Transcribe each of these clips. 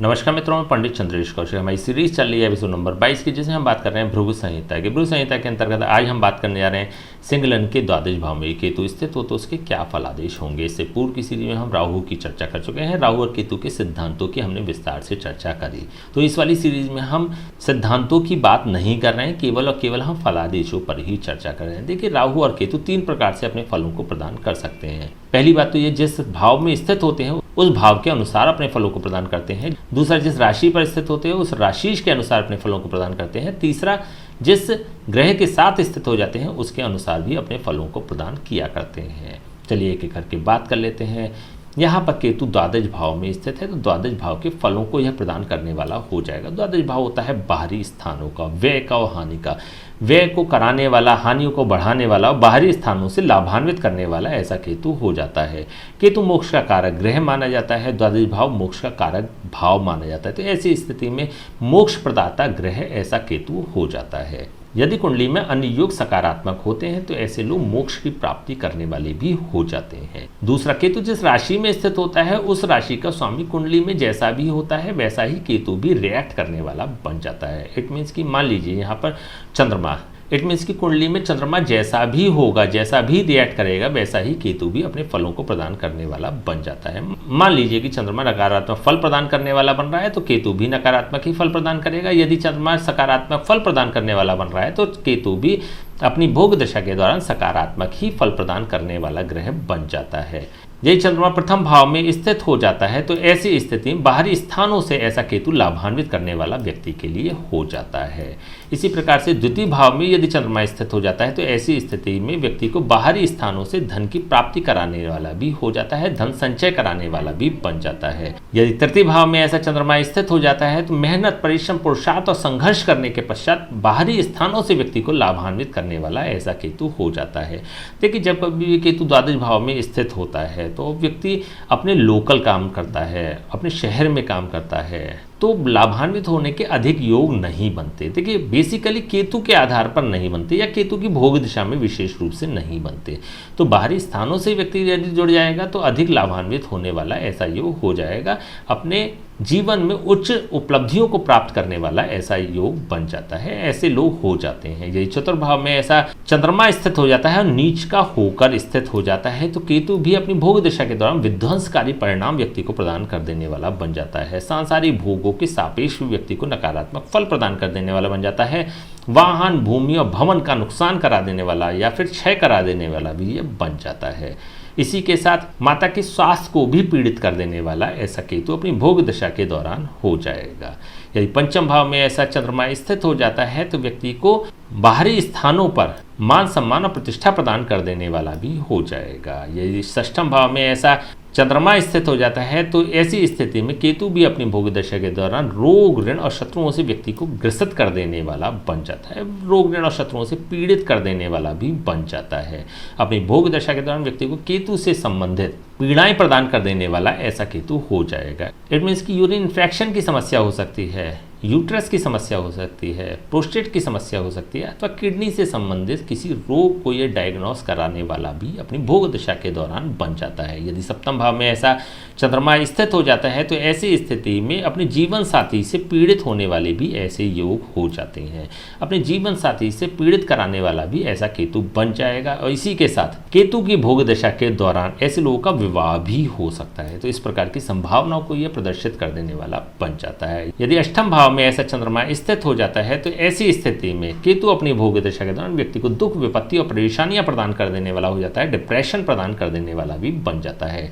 नमस्कार मित्रों, मैं पंडित चंद्रेश कौशिक। हमारी सीरीज चल रही है एपिसोड नंबर 22 की, जिसमें हम बात कर रहे हैं भृगु संहिता की। भृगु संहिता के अंतर्गत आज हम बात करने जा रहे हैं सिंगलन के द्वादश भाव में केतु स्थित हो तो उसके क्या फलादेश होंगे। इससे पूर्व की सीरीज में हम राहु की चर्चा कर चुके हैं। राहु और केतु के सिद्धांतों की हमने विस्तार से चर्चा करी। तो इस वाली सीरीज में हम सिद्धांतों की बात नहीं कर रहे हैं, केवल और केवल हम फलादेशों पर ही चर्चा कर रहे हैं। देखिए, राहु और केतु 3 प्रकार से अपने फलों को प्रदान कर सकते हैं। पहली बात तो ये, जिस भाव में स्थित होते हैं उस भाव के अनुसार अपने फलों को प्रदान करते हैं। दूसरा, जिस राशि पर स्थित होते हैं उस राशि के अनुसार अपने फलों को प्रदान करते हैं। तीसरा, जिस ग्रह के साथ स्थित हो जाते हैं उसके अनुसार भी अपने फलों को प्रदान किया करते हैं। चलिए एक एक करके बात कर लेते हैं। यहाँ पर केतु द्वादश भाव में स्थित है तो द्वादश भाव के फलों को यह प्रदान करने वाला हो जाएगा। द्वादश भाव होता है बाहरी स्थानों का, व्यय का और हानि का। व्यय को कराने वाला, हानियों को बढ़ाने वाला और बाहरी स्थानों से लाभान्वित करने वाला ऐसा केतु हो जाता है। केतु मोक्ष का कारक ग्रह माना जाता है। द्वादश भाव मोक्ष का कारक भाव माना जाता है। तो ऐसी स्थिति में मोक्ष प्रदाता ग्रह ऐसा केतु हो जाता है। यदि कुंडली में अन्य योग सकारात्मक होते हैं तो ऐसे लोग मोक्ष की प्राप्ति करने वाले भी हो जाते हैं। दूसरा, केतु जिस राशि में स्थित होता है उस राशि का स्वामी कुंडली में जैसा भी होता है वैसा ही केतु भी रिएक्ट करने वाला बन जाता है। इट मीन्स कि मान लीजिए यहाँ पर चंद्रमा, इट मीन्स की कुंडली में चंद्रमा जैसा भी होगा, जैसा भी रिएक्ट करेगा वैसा ही केतु भी अपने फलों को प्रदान करने वाला बन जाता है। मान लीजिए कि चंद्रमा नकारात्मक फल प्रदान करने वाला बन रहा है तो केतु भी नकारात्मक ही फल प्रदान करेगा। यदि चंद्रमा सकारात्मक फल प्रदान करने वाला बन रहा है तो केतु भी अपनी भोग दशा के दौरान सकारात्मक ही फल प्रदान करने वाला ग्रह बन जाता है। यदि चंद्रमा प्रथम भाव में स्थित हो जाता है तो ऐसी स्थिति में बाहरी स्थानों से ऐसा केतु लाभान्वित करने वाला व्यक्ति के लिए हो जाता है। इसी प्रकार से द्वितीय भाव में यदि चंद्रमा स्थित हो जाता है तो ऐसी स्थिति में व्यक्ति को बाहरी स्थानों से धन की प्राप्ति कराने वाला भी हो जाता है, धन संचय कराने वाला भी बन जाता है। यदि तृतीय भाव में ऐसा चंद्रमा स्थित हो जाता है तो मेहनत, परिश्रम, पुरुषार्थ और संघर्ष करने के पश्चात बाहरी स्थानों से व्यक्ति को लाभान्वित करने वाला ऐसा केतु हो जाता है। देखिए, जब कभी केतु द्वादश भाव में स्थित होता है तो व्यक्ति अपने लोकल काम करता है, अपने शहर में काम करता है तो लाभान्वित होने के अधिक योग नहीं बनते। देखिए, बेसिकली केतु के आधार पर नहीं बनते या केतु की भोग दिशा में विशेष रूप से नहीं बनते। तो बाहरी स्थानों से व्यक्ति यदि जुड़ जाएगा तो अधिक लाभान्वित होने वाला ऐसा योग हो जाएगा। अपने जीवन में उच्च उपलब्धियों को प्राप्त करने वाला ऐसा योग बन जाता है। ऐसे लोग हो जाते हैं। यदि चतुर्भाव में ऐसा चंद्रमा स्थित हो जाता है और नीच का होकर स्थित हो जाता है तो केतु भी अपनी भोग दिशा के दौरान विध्वंसकारी परिणाम व्यक्ति को प्रदान कर देने वाला बन जाता है। सांसारिक भोगों के सापेक्ष व्यक्ति को नकारात्मक फल प्रदान कर देने वाला बन जाता है। वाहन, भूमि और भवन का नुकसान करा देने वाला या फिर क्षय करा देने वाला भी ये बन जाता है। इसी के साथ माता के स्वास्थ्य को भी पीड़ित कर देने वाला ऐसा केतु अपनी भोग दशा के दौरान हो जाएगा। यदि पंचम भाव में ऐसा चंद्रमा स्थित हो जाता है तो व्यक्ति को बाहरी स्थानों पर मान, सम्मान और प्रतिष्ठा प्रदान कर देने वाला भी हो जाएगा। यदि षष्ठम भाव में ऐसा चंद्रमा स्थित हो जाता है तो ऐसी स्थिति में केतु भी अपनी भोग दशा के दौरान रोग, ऋण और शत्रुओं से व्यक्ति को ग्रसित कर देने वाला बन जाता है। रोग, ऋण और शत्रुओं से पीड़ित कर देने वाला भी बन जाता है। अपनी भोग दशा के दौरान व्यक्ति को केतु से संबंधित पीड़ाएं प्रदान कर देने वाला ऐसा केतु हो जाएगा। इट मीन्स की यूरिन इन्फेक्शन की समस्या हो सकती है, यूट्रस की समस्या हो सकती है, प्रोस्टेट की समस्या हो सकती है अथवा किडनी से संबंधित किसी रोग को ये डायग्नोस कराने वाला भी अपनी भोग दशा के दौरान बन जाता है। यदि सप्तम भाव में ऐसा चंद्रमा स्थित हो जाता है तो ऐसी स्थिति में अपने जीवन साथी से पीड़ित होने वाले भी ऐसे योग हो जाते हैं। अपने जीवन साथी से पीड़ित कराने वाला भी ऐसा केतु बन जाएगा। और इसी के साथ केतु की भोग दशा के दौरान ऐसे लोगों का विवाह भी हो सकता है। तो इस प्रकार की संभावनाओं को यह प्रदर्शित कर देने वाला बन जाता है। यदि अष्टम भाव में ऐसा चंद्रमा स्थित हो जाता है तो ऐसी स्थिति में केतु अपनी भोग दशा के दौरान व्यक्ति को दुख, विपत्ति और परेशानियां प्रदान कर देने वाला हो जाता है, डिप्रेशन प्रदान कर देने वाला भी बन जाता है।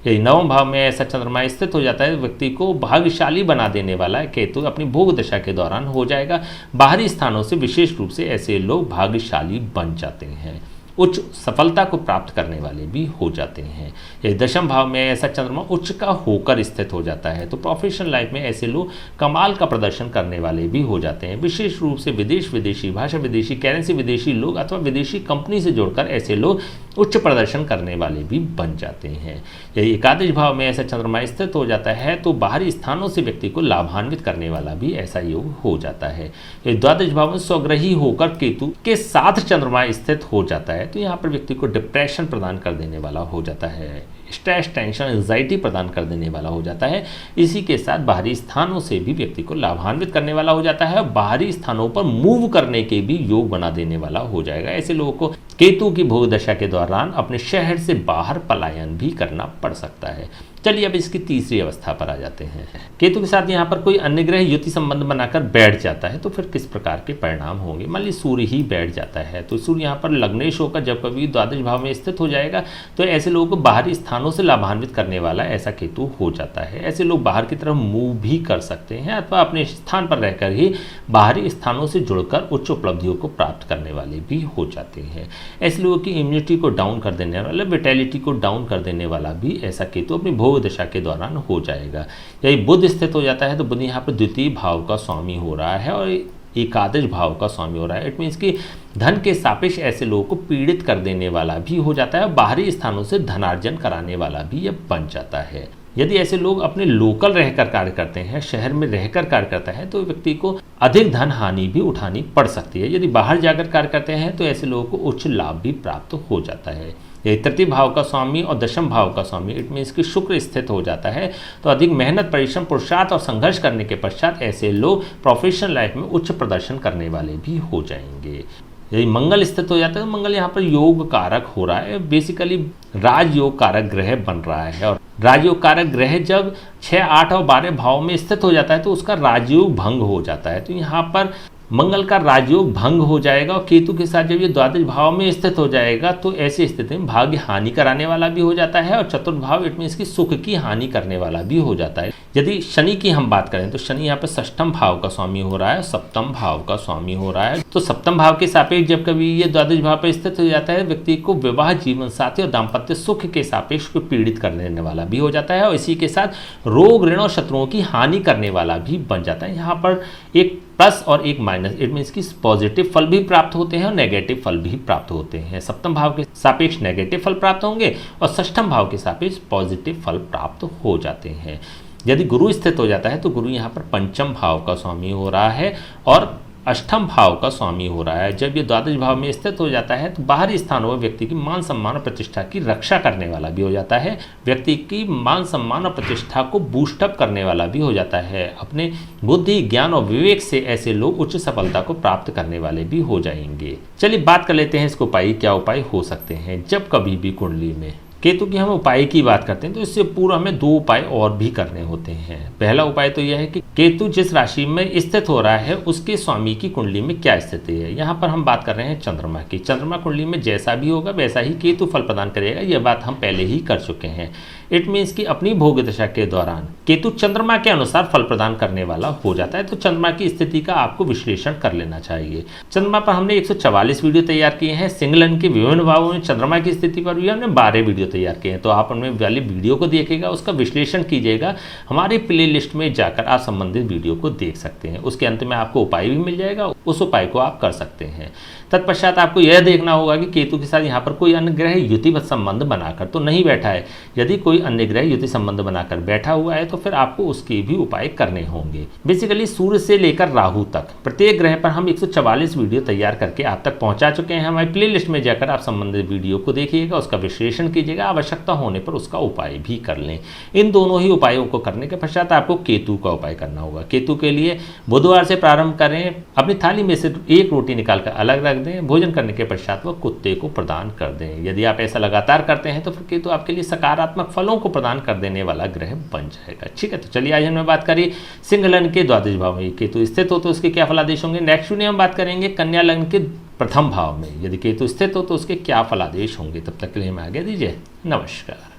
यदि नवम भाव में ऐसा चंद्रमा स्थित हो जाता है तो व्यक्ति को भाग्यशाली बना देने वाला केतु अपनी भोग दशा के दौरान हो जाएगा। बाहरी स्थानों से विशेष रूप से ऐसे लोग भाग्यशाली बन जाते हैं, उच्च सफलता को प्राप्त करने वाले भी हो जाते हैं। यदि दशम भाव में ऐसा चंद्रमा उच्च का होकर स्थित हो जाता है तो प्रोफेशनल लाइफ में ऐसे लोग कमाल का प्रदर्शन करने वाले भी हो जाते हैं। विशेष रूप से विदेशी भाषा, विदेशी करेंसी, विदेशी लोग अथवा विदेशी कंपनी से जुड़कर ऐसे लोग उच्च प्रदर्शन करने वाले भी बन जाते हैं। यदि एकादश भाव में ऐसा चंद्रमा स्थित हो जाता है तो बाहरी स्थानों से व्यक्ति को लाभान्वित करने वाला भी ऐसा योग हो जाता है। यदि द्वादश भाव में स्वग्रही होकर केतु के साथ चंद्रमा स्थित हो जाता है तो यहाँ पर व्यक्ति को डिप्रेशन प्रदान कर देने वाला हो जाता है। स्ट्रेस, टेंशन, एंजाइटी प्रदान कर देने वाला हो जाता है। इसी के साथ बाहरी स्थानों से भी व्यक्ति को लाभान्वित करने वाला हो जाता है और बाहरी स्थानों पर मूव करने के भी योग बना देने वाला हो जाएगा। ऐसे लोगों को केतु की भोग दशा के दौरान अपने शहर से बाहर पलायन भी करना पड़ सकता है। चलिए अब इसकी तीसरी अवस्था पर आ जाते हैं। केतु के साथ यहाँ पर कोई अन्य ग्रह युति संबंध बनाकर बैठ जाता है तो फिर किस प्रकार के परिणाम होंगे। मान लीजिए सूर्य ही बैठ जाता है तो सूर्य यहाँ पर लग्नेश होकर जब कभी द्वादश भाव में स्थित हो जाएगा तो ऐसे लोगों को बाहरी स्थानों से लाभान्वित करने वाला ऐसा केतु हो जाता है। ऐसे लोग बाहर की तरफ मूव भी कर सकते हैं अथवा अपने स्थान पर रहकर ही बाहरी स्थानों से जुड़कर उच्च उपलब्धियों को प्राप्त करने वाले भी हो जाते हैं। ऐसे लोगों की इम्यूनिटी को डाउन कर देने वाला, विटैलिटी को डाउन कर देने वाला भी ऐसा केतु अपनी भोग दशा के दौरान हो जाएगा। यही बुध स्थित हो जाता है तो बुध यहाँ पर द्वितीय भाव का स्वामी हो रहा है और एकादश भाव का स्वामी हो रहा है। इट मीन्स कि धन के सापेक्ष ऐसे लोगों को पीड़ित कर देने वाला भी हो जाता है और बाहरी स्थानों से धनार्जन कराने वाला भी यह बन जाता है। यदि ऐसे लोग अपने लोकल रहकर कार्य करते हैं, शहर में रहकर कार्य करता है तो व्यक्ति को अधिक धन हानि भी उठानी पड़ सकती है। यदि बाहर जाकर कार्य करते हैं तो ऐसे लोगों को उच्च लाभ भी प्राप्त हो जाता है। यदि तृतीय भाव का स्वामी और दशम भाव का स्वामी इट मीन्स कि शुक्र स्थित हो जाता है तो अधिक मेहनत, परिश्रम, पुरुषार्थ और संघर्ष करने के पश्चात ऐसे लोग प्रोफेशनल लाइफ में उच्च प्रदर्शन करने वाले भी हो जाएंगे। यदि मंगल स्थित हो जाता है तो मंगल यहाँ पर योग कारक हो रहा है, बेसिकली राजयोग कारक ग्रह बन रहा है और राजयोग कारक ग्रह जब 6, 8 और 12 भाव में स्थित हो जाता है तो उसका राजयोग भंग हो जाता है। तो यहाँ पर मंगल का राजयोग भंग हो जाएगा और केतु के साथ जब ये द्वादश भाव में स्थित हो जाएगा तो ऐसी स्थिति में भाग्य हानि कराने वाला भी हो जाता है और चतुर्थ भाव इट मीन्स की सुख की हानि करने वाला भी हो जाता है। यदि शनि की हम बात करें तो शनि यहाँ पर षष्ठम भाव का स्वामी हो रहा है, सप्तम भाव का स्वामी हो रहा है। तो सप्तम भाव के सापेक्ष जब कभी ये द्वादश भाव पर स्थित हो जाता है व्यक्ति को विवाह, जीवन साथी और दाम्पत्य सुख के सापेक्ष को पीड़ित कर लेने वाला भी हो जाता है और इसी के साथ रोग, ऋण और शत्रुओं की हानि करने वाला भी बन जाता है। यहाँ पर एक प्लस और एक माइनस, इट मीन्स कि पॉजिटिव फल भी प्राप्त होते हैं और नेगेटिव फल भी प्राप्त होते हैं। सप्तम भाव के सापेक्ष नेगेटिव फल प्राप्त होंगे और षष्ठम भाव के सापेक्ष पॉजिटिव फल प्राप्त हो जाते हैं। यदि गुरु स्थित हो जाता है तो गुरु यहाँ पर पंचम भाव का स्वामी हो रहा है और अष्टम भाव का स्वामी हो रहा है। जब ये द्वादश भाव में स्थित हो जाता है तो बाहरी स्थानों में व्यक्ति की मान सम्मान और प्रतिष्ठा की रक्षा करने वाला भी हो जाता है, व्यक्ति की मान सम्मान और प्रतिष्ठा को बूस्टअप करने वाला भी हो जाता है। अपने बुद्धि, ज्ञान और विवेक से ऐसे लोग उच्च सफलता को प्राप्त करने वाले भी हो जाएंगे। चलिए बात कर लेते हैं इसको उपाय, क्या उपाय हो सकते हैं जब कभी भी कुंडली में केतु की हम उपाय की बात करते हैं तो इससे पूर्व हमें 2 उपाय और भी करने होते हैं। पहला उपाय तो यह है कि केतु जिस राशि में स्थित हो रहा है उसके स्वामी की कुंडली में क्या स्थिति है। यहाँ पर हम बात कर रहे हैं चंद्रमा की। चंद्रमा कुंडली में जैसा भी होगा वैसा ही केतु फल प्रदान करेगा, यह बात हम पहले ही कर चुके हैं। इट मीन्स कि अपनी भोग दशा के दौरान केतु चंद्रमा के अनुसार फल प्रदान करने वाला हो जाता है। तो चंद्रमा की स्थिति का आपको विश्लेषण कर लेना चाहिए। चंद्रमा पर हमने 144 वीडियो तैयार किए हैं। सिंगलन के विभिन्न भावों में चंद्रमा की स्थिति पर भी हमने 12 वीडियो तैयार किए हैं। तो आप उनमें वाली वीडियो को देखिएगा, उसका विश्लेषण कीजिएगा। हमारी प्ले लिस्ट में जाकर आप संबंधित वीडियो को देख सकते हैं। उसके अंत में आपको उपाय भी मिल जाएगा, उस उपाय को आप कर सकते हैं। तत्पश्चात आपको यह देखना होगा कि केतु के साथ यहाँ पर कोई अन्य ग्रह युतिवत संबंध बनाकर तो नहीं बैठा है। यदि कोई अन्य ग्रह युति संबंध बनाकर बैठा हुआ है तो फिर आपको उसके भी उपाय करने होंगे। बेसिकली सूर्य से लेकर राहु तक प्रत्येक ग्रह पर हम 144 वीडियो तैयार करके आप तक पहुंचा चुके हैं। हमारी प्ले लिस्ट में जाकर आप संबंधित वीडियो को देखिएगा, उसका विश्लेषण कीजिएगा, आवश्यकता होने पर उसका उपाय भी कर लें। इन दोनों ही उपायों को करने के पश्चात आपको केतु का उपाय करना होगा। केतु के लिए बुधवार से प्रारंभ करें, अपनी थाली में से एक रोटी निकालकर अलग रख दें, भोजन करने के पश्चात वह कुत्ते को प्रदान कर दें। यदि आप ऐसा लगातार करते हैं तो फिर केतु आपके लिए सकारात्मक फलों को प्रदान कर देने वाला ग्रह बन जाएगा। ठीक है, तो चलिए आज हमने बात करी सिंह लग्न के द्वादश भाव में केतु स्थित हो तो उसके क्या फलादेश होंगे। नेक्स्ट वीडियो में बात करेंगे कन्या लग्न के प्रथम भाव में यदि केतु स्थित हो तो उसके क्या फलादेश होंगे। तब तक के लिए हमें आगे दीजिए, नमस्कार।